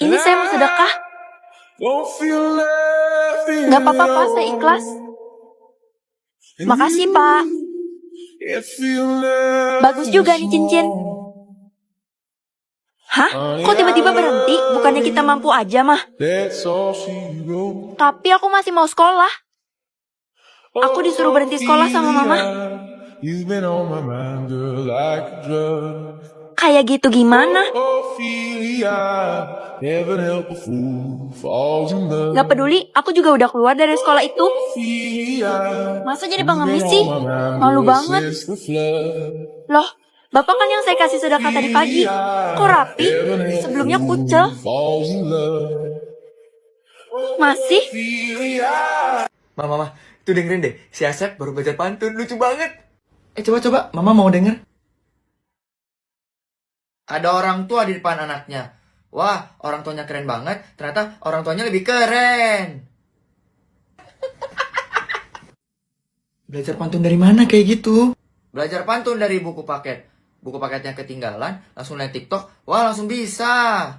Ini saya mau sedekah. Gak apa-apa, Pak. Saya ikhlas. Makasih, Pak. Bagus juga nih cincin. Hah? Kok tiba-tiba berhenti? Bukannya kita mampu aja, mah? Tapi aku masih mau sekolah. Aku disuruh berhenti sekolah sama mama. Kayak gitu gimana? Gak peduli, aku juga udah keluar dari sekolah itu. Masa jadi pengemis sih? Malu banget. Loh, Bapak kan yang saya kasih sedekah tadi pagi. Kok rapi? Sebelumnya kucel. Masih? Mama, itu dengerin deh. Si Asep baru belajar pantun, lucu banget. Coba, Mama mau denger? Ada orang tua di depan anaknya. Wah, orang tuanya keren banget. Ternyata orang tuanya lebih keren. Belajar pantun dari mana kayak gitu? Belajar pantun dari buku paket. Buku paketnya ketinggalan, langsung lihat TikTok. Wah, langsung bisa.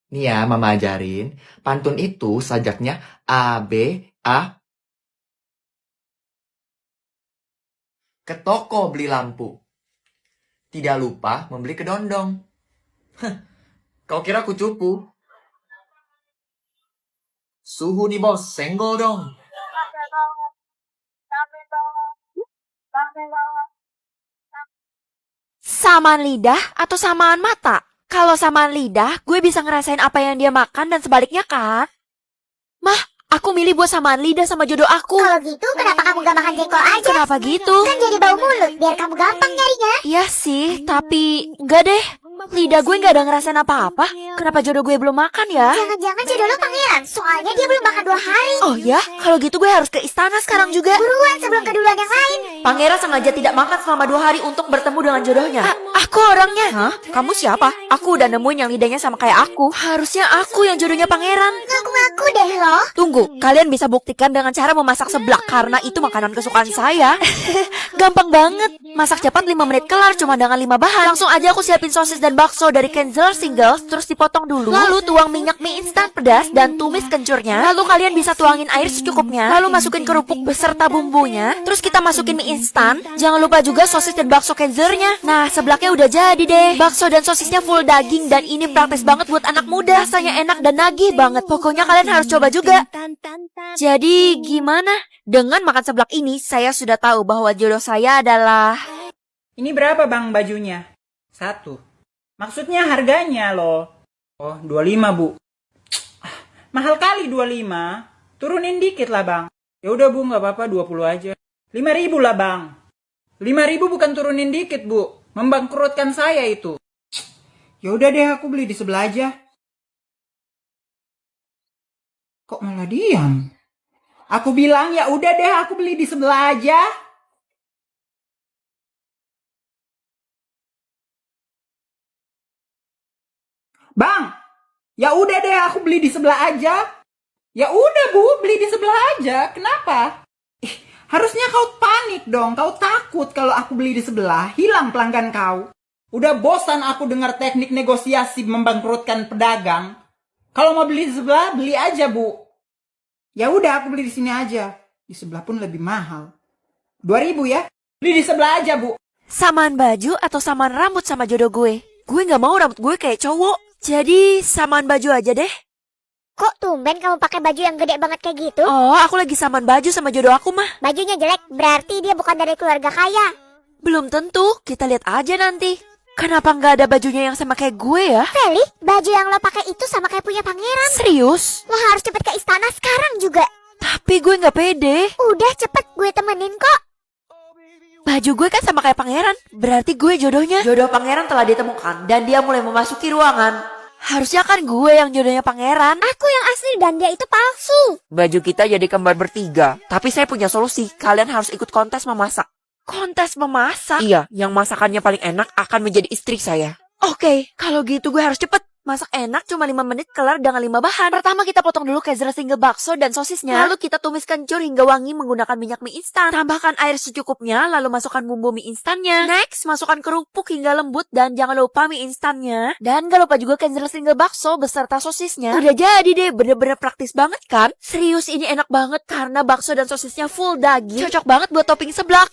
Nih ya, Mama ajarin. Pantun itu sajaknya A, B, A. Ke toko beli lampu. Tidak lupa membeli kedondong. Kau kira aku cupu? Suhu nih bos, senggol dong. Samaan lidah atau samaan mata? Kalau samaan lidah, gue bisa ngerasain apa yang dia makan dan sebaliknya kan? Mah, aku milih buat samaan lidah sama jodoh aku. Kalau gitu, kenapa kamu gak makan jengkol aja? Kenapa gitu? Kan jadi bau mulut, biar kamu gampang nyarinya. Iya sih, tapi enggak deh. Lidah gue nggak ada ngerasain apa-apa. Kenapa jodoh gue belum makan ya? Jangan-jangan jodoh lo pangeran, soalnya dia belum makan 2 hari. Oh ya, kalau gitu gue harus ke istana sekarang juga. Buruan sebelum keduluan yang lain. Pangeran sengaja tidak makan selama 2 hari untuk bertemu dengan jodohnya. Aku orangnya. Hah? Kamu siapa? Aku udah nemuin yang lidahnya sama kayak aku. Harusnya aku yang jodohnya pangeran. Ngaku-ngaku deh lo. Tunggu, kalian bisa buktikan dengan cara memasak seblak karena itu makanan kesukaan saya. Gampang banget. Masak cepat 5 menit kelar cuma dengan 5 bahan. Langsung aja aku siapin sosis dan bakso dari Kenzeler Singles, terus dipotong dulu. Lalu tuang minyak mie instan pedas dan tumis kencurnya. Lalu kalian bisa tuangin air secukupnya. Lalu masukin kerupuk beserta bumbunya. Terus kita masukin mie instan. Jangan lupa juga sosis dan bakso Kenzelernya. Nah, seblaknya udah jadi deh. Bakso dan sosisnya full daging dan ini praktis banget buat anak muda. Rasanya enak dan nagih banget. Pokoknya kalian harus coba juga. Jadi gimana? Dengan makan seblak ini, saya sudah tahu bahwa jodoh saya adalah... Ini berapa bang bajunya? 1. Maksudnya harganya loh. Oh 25 bu. Mahal kali 25. Turunin dikit lah bang. Ya udah bu, nggak apa-apa 20 aja. 5.000 lah bang. 5.000 bukan turunin dikit bu. Membangkrutkan saya itu. Ya udah deh, aku beli di sebelah aja. Kok malah diam? Aku bilang ya udah deh, aku beli di sebelah aja. Bang, ya udah deh, aku beli di sebelah aja. Ya udah bu, beli di sebelah aja. Kenapa? Harusnya kau panik dong. Kau takut kalau aku beli di sebelah, hilang pelanggan kau. Udah bosan aku dengar teknik negosiasi membangkrutkan pedagang. Kalau mau beli di sebelah, beli aja bu. Ya udah, aku beli di sini aja. Di sebelah pun lebih mahal. 2.000 ya. Beli di sebelah aja bu. Samaan baju atau samaan rambut sama jodoh gue? Gue gak mau rambut gue kayak cowok. Jadi samaan baju aja deh. Kok tumben kamu pakai baju yang gede banget kayak gitu? Oh, aku lagi samaan baju sama jodoh aku mah. Bajunya jelek, berarti dia bukan dari keluarga kaya. Belum tentu, kita lihat aja nanti. Kenapa nggak ada bajunya yang sama kayak gue ya? Feli, baju yang lo pakai itu sama kayak punya pangeran. Serius? Lo harus cepet ke istana sekarang juga. Tapi gue nggak pede. Udah cepet, gue temenin kok. Baju gue kan sama kayak pangeran. Berarti gue jodohnya. Jodoh pangeran telah ditemukan dan dia mulai memasuki ruangan. Harusnya kan gue yang jodohnya pangeran. Aku yang asli dan dia itu palsu. Baju kita jadi kembar bertiga. Tapi saya punya solusi. Kalian harus ikut kontes memasak. Kontes memasak? Iya, yang masakannya paling enak akan menjadi istri saya. Oke, kalau gitu gue harus cepet. Masak enak cuma 5 menit kelar dengan 5 bahan. Pertama kita potong dulu Kaiser single bakso dan sosisnya. Lalu kita tumis kencur hingga wangi menggunakan minyak mie instan. Tambahkan air secukupnya, lalu masukkan bumbu mie instannya. Next, masukkan kerupuk hingga lembut dan jangan lupa mie instannya. Dan gak lupa juga Kaiser single bakso beserta sosisnya. Udah jadi deh, bener-bener praktis banget kan? Serius ini enak banget karena bakso dan sosisnya full daging. Cocok banget buat topping seblak.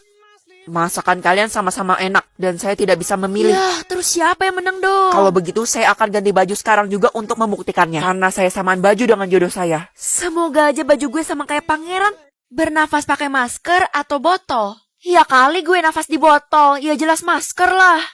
Masakan kalian sama-sama enak dan saya tidak bisa memilih. Yah, terus siapa yang menang dong? Kalau begitu saya akan ganti baju sekarang juga untuk membuktikannya. Karena saya samaan baju dengan jodoh saya. Semoga aja baju gue sama kayak pangeran. Bernafas pakai masker atau botol? Ya kali gue nafas di botol, ya jelas masker lah.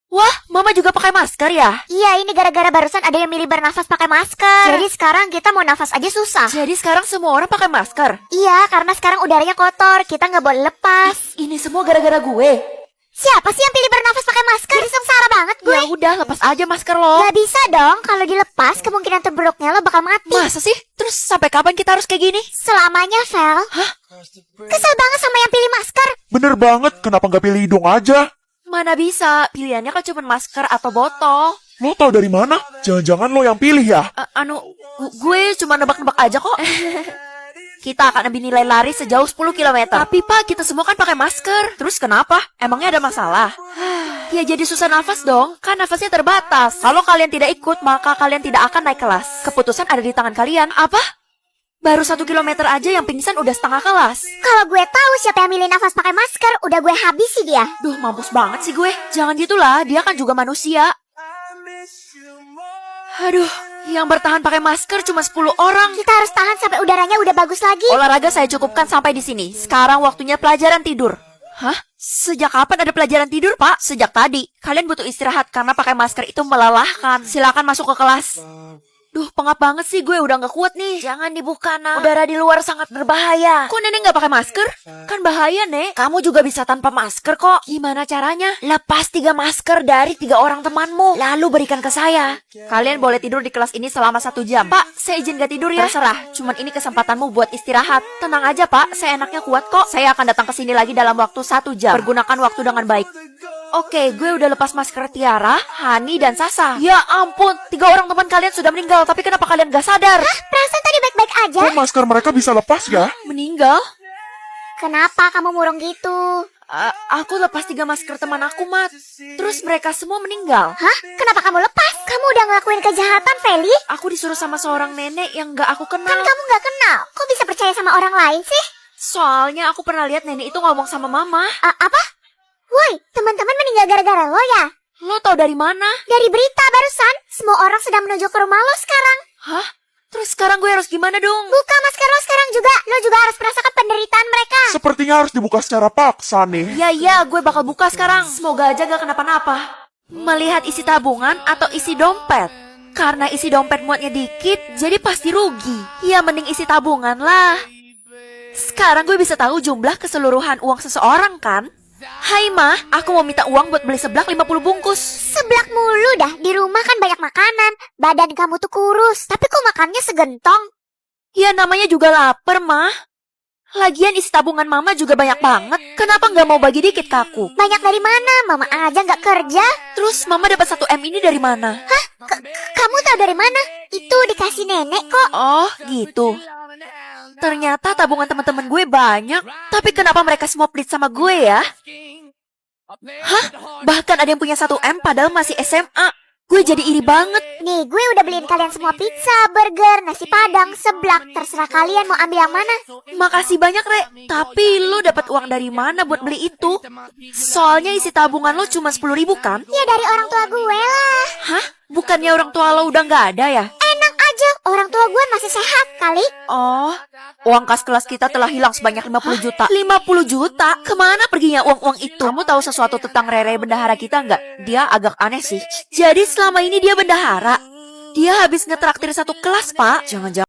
Wah, mama juga pakai masker ya? Iya, ini gara-gara barusan ada yang milih bernafas pakai masker. Jadi sekarang kita mau nafas aja susah. Jadi sekarang semua orang pakai masker? Iya, karena sekarang udaranya kotor, kita nggak boleh lepas. Ini semua gara-gara gue. Siapa sih yang pilih bernafas pakai masker? Jadi sengsara banget gue. Ya udah, lepas aja masker lo. Gak bisa dong, kalau dilepas kemungkinan terburuknya lo bakal mati. Masa sih? Terus sampai kapan kita harus kayak gini? Selamanya, Vel. Hah? Kesel banget sama yang pilih masker. Bener banget, kenapa nggak pilih hidung aja? Mana bisa, pilihannya kan cuma masker atau botol. Lo tau dari mana? Jangan-jangan lo yang pilih ya? Gue cuma nebak-nebak aja kok. Kita akan ambil nilai lari sejauh 10 km. Tapi pak, kita semua kan pakai masker. Terus kenapa? Emangnya ada masalah? Ya jadi susah nafas dong, kan nafasnya terbatas. Kalau kalian tidak ikut, maka kalian tidak akan naik kelas. Keputusan ada di tangan kalian. Apa? Baru 1 kilometer aja yang pingsan udah setengah kelas. Kalau gue tahu siapa yang milih nafas pakai masker, udah gue habisi dia. Duh, mampus banget sih gue. Jangan gitulah, dia kan juga manusia. Aduh, yang bertahan pakai masker cuma 10 orang. Kita harus tahan sampai udaranya udah bagus lagi. Olahraga saya cukupkan sampai di sini. Sekarang waktunya pelajaran tidur. Hah? Sejak kapan ada pelajaran tidur, Pak? Sejak tadi. Kalian butuh istirahat karena pakai masker itu melelahkan. Silakan masuk ke kelas. Duh, pengap banget sih, gue udah gak kuat nih. Jangan dibuka, nak. Udara di luar sangat berbahaya. Kok nenek gak pakai masker? Kan bahaya, Nek. Kamu juga bisa tanpa masker kok. Gimana caranya? Lepas 3 masker dari 3 orang temanmu. Lalu berikan ke saya. Kalian boleh tidur di kelas ini selama 1 jam. Pak, saya izin gak tidur ya? Terserah, cuman ini kesempatanmu buat istirahat. Tenang aja, Pak. Saya enaknya kuat kok. Saya akan datang ke sini lagi dalam waktu 1 jam. Pergunakan waktu dengan baik. Oke, gue udah lepas masker Tiara, Hani, dan Sasa. Ya ampun, 3 orang teman kalian sudah meninggal. Tapi kenapa kalian gak sadar? Hah? Perasaan tadi baik-baik aja. Kok masker mereka bisa lepas ya? Meninggal? Kenapa kamu murung gitu? Aku lepas 3 masker teman aku, Mat. Terus mereka semua meninggal. Hah? Kenapa kamu lepas? Kamu udah ngelakuin kejahatan, Feli? Aku disuruh sama seorang nenek yang gak aku kenal. Kan kamu gak kenal. Kok bisa percaya sama orang lain sih? Soalnya aku pernah lihat nenek itu ngomong sama mama. Apa? Woi, teman-teman meninggal gara-gara lo ya? Lo tau dari mana? Dari berita barusan. Semua orang sedang menuju ke rumah lo sekarang. Hah? Terus sekarang gue harus gimana dong? Buka masker lo sekarang juga. Lo juga harus merasakan penderitaan mereka. Sepertinya harus dibuka secara paksa nih. Iya, gue bakal buka sekarang. Semoga aja gak kenapa-napa. Melihat isi tabungan atau isi dompet. Karena isi dompet muatnya dikit, jadi pasti rugi. Ya mending isi tabungan lah. Sekarang gue bisa tahu jumlah keseluruhan uang seseorang kan? Hai Ma, aku mau minta uang buat beli seblak 50 bungkus. Seblak mulu dah. Di rumah kan banyak makanan. Badan kamu tuh kurus. Tapi kok makannya segentong? Ya namanya juga lapar, Ma. Lagian isi tabungan Mama juga banyak banget. Kenapa nggak mau bagi dikit ke aku? Banyak dari mana? Mama aja nggak kerja. Terus Mama dapat 1 M ini dari mana? Hah? Kamu tahu dari mana? Itu dikasih nenek kok. Oh, gitu. Ternyata tabungan teman-teman gue banyak. Tapi kenapa mereka semua pelit sama gue ya? Hah? Bahkan ada yang punya 1 M padahal masih SMA. Gue jadi iri banget. Nih, gue udah beliin kalian semua pizza, burger, nasi padang, seblak. Terserah kalian mau ambil yang mana. Makasih banyak, Re. Tapi lo dapat uang dari mana buat beli itu? Soalnya isi tabungan lo cuma 10.000 kan? Ya dari orang tua gue lah. Hah? Bukannya orang tua lo udah nggak ada ya? Enak aja, orang tua gue masih sehat kali. Oh, uang kas kelas kita telah hilang sebanyak 50 juta. 50 juta? Kemana perginya uang-uang itu? Kamu tahu sesuatu tentang Rere bendahara kita nggak? Dia agak aneh sih. Jadi selama ini dia bendahara. Dia habis ngetraktir 1 kelas, Pak. Jangan-jangan